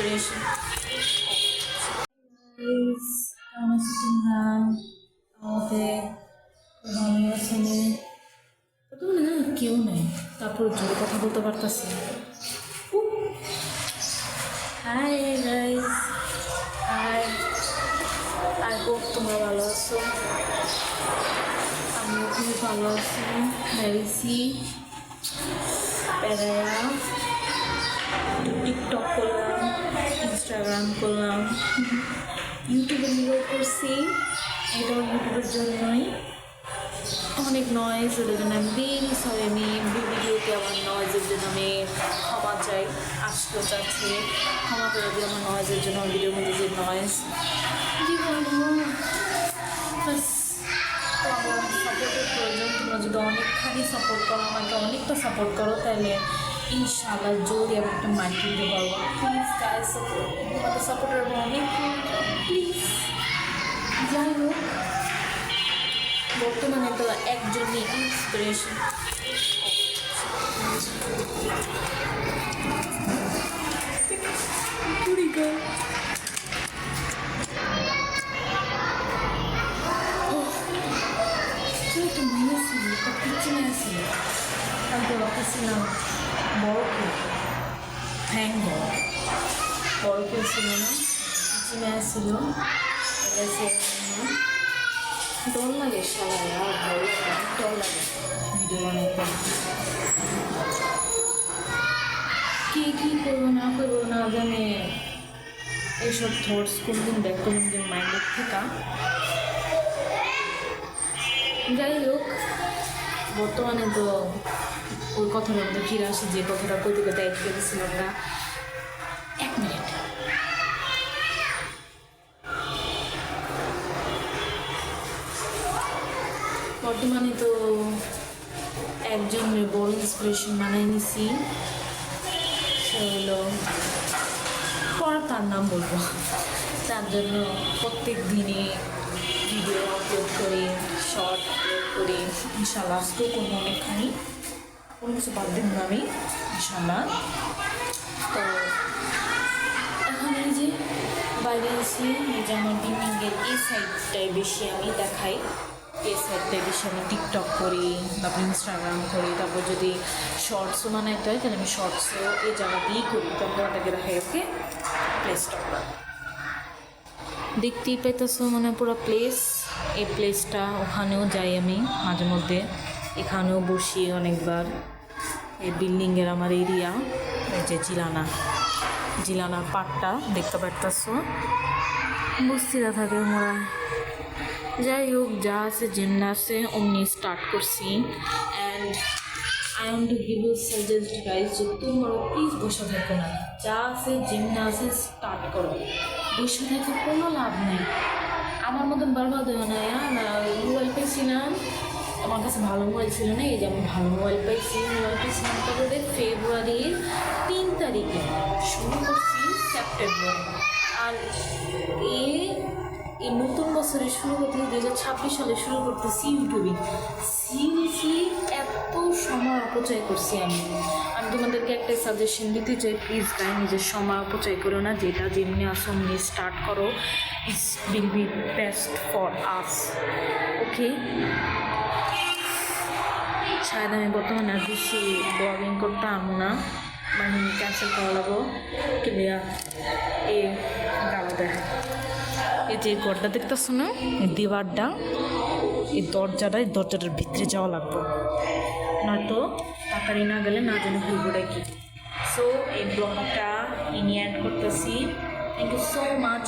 inspiration. Guys, কেমন আছো তোমরা? আমাদের ভালো আছে নি? তো না কেউ নেই, তারপর জোরে কথা বলতে পারতাছি। Hi guys, hi, I hope তোমরা ভালো আছো। আমিও খুব ভালো আছি। বেরিয়েছি বেড়ায়া, টিকটক করলাম, ইনস্টাগ্রাম করলাম, ইউটিউবে ভিডিও করছি। এটাও ইউটিউবের জন্যই অনেক নয়েজ, ওদের জন্য আমি ভেরি সরি। আমি ভিডিওতে আমার নয়েজের জন্য আমি ক্ষমা চাই, আসতেও চাচ্ছি ক্ষমা করে দিই আমার নয়েজের জন্য। আমার ভিডিওর মধ্যে যে নয়েজ, কি বলবো, সাপোর্টের প্রয়োজন। তোমরা যদি অনেকখানি সাপোর্ট করো, আমাকে অনেকটা সাপোর্ট করো, তাহলে ইনশাআল্লাহ জলদি আমি একটা মাইক দিতে পারবো। প্লিজ গাইস, তোমাদের সাপোর্টের অনেক প্লিজ। যাই হোক, বর্তমানে তো একজনই ইন্সপিরেশন। কিচেনে আসছিল, আমি রাখতেছিলাম বড় কেউ, হ্যাং বড় কেউ ছিল না, কিচেনে আসছিল। ডর লাগে সারা, আর ভালো লাগে, ডর লাগে ভিডিও বানাতে। কী করবো না করবো না জানে, এইসব থটস কোনদিন ব্যাক কোনদিন মাইন্ডের থেকে। যাই হোক, বর্তমানে তো ওই কথাটার মধ্যে ফিরে আসি, যে কথাটা কইতে কইতে আটকে গেছিলাম না। 1 মিনিট। বর্তমানে তো একজনের বড় ইন্সপিরেশন বানাই নিছি, সে হলো পরে তার নাম বলবো। তার জন্য প্রত্যেক দিনে ভিডিও আপলোড করি, শর্ট আপলোড করি। ইনশাল্লাহ আজকেও করবো অনেকখানি, কোনো কিছু বাদ দিব না আমি ইনশাল্লাহ। তো এখন এই যে বাইরে আছি, এই যে আমার বিল্ডিংয়ের এই সাইডটাই বেশি আমি দেখাই, এই সাইডটাই বেশি আমি টিকটক করি, তারপর ইনস্টাগ্রাম করি। তারপর যদি শর্টসও বানাইতে হয় তাহলে আমি শর্টসও এই জায়গাতেই করি। তারপর ওটাকে দেখাই, ওকে প্লেসটা দেখতেই পাইতেছো, মানে পুরো প্লেস। এই প্লেসটা, ওখানেও যাই আমি মাঝে মধ্যে, এখানেও বসি অনেকবার। এই বিল্ডিংয়ের আমার এরিয়া, এই যে জিলানার পাটটা দেখতে পারতেছো, বস্তিরা থাকে মোরা। যাই হোক, যা আছে যেমনি আছে অমনি স্টার্ট করছি। And I want to give you suggest guys, যে তোমরা প্লিজ বসে থাকো না, যা আছে যেমনি আছে স্টার্ট করো। বসে থেকে কোনো লাভ নেই, আমার মতন বারবার দেওয়া না। মোবাইল পাইছিলাম, আমার কাছে ভালো মোবাইল ছিল না, এই যে আমি ভালো মোবাইল পাইছিলাম তবে ফেব্রুয়ারির 3 তারিখে, শুরু করছি সেপ্টেম্বর। আর এই নতুন বছরে শুরু করতে 2026 সালে শুরু করতেছি ইউটিউবে। সিরিয়াসলি এত সময় অপচয় করছি আমি তোমাদেরকে একটা সাজেশন দিতে চাই, প্লিজ গাই, নিজের সময় অপচয় করো না। যেটা যেমনি আসো অমনি স্টার্ট করো, it's will be best for us, okay. শায়দ আমি বর্তমানে আর বেশি ব্লগিং করতে আমো না, মানে ক্যান্সেল করা লাগবো। ক্লিয়ার এ গালা দেয়, এই যে ঘরটা দেখতেছো না, এই দেওয়ারটা, এই দরজাটার ভিতরে যাওয়া লাগবে, নয়তো তাড়াতাড়ি না গেলে না জানি হইবটা কি। সো এই ব্লগটা ইনি অ্যাড করতেছি। Thank you so much.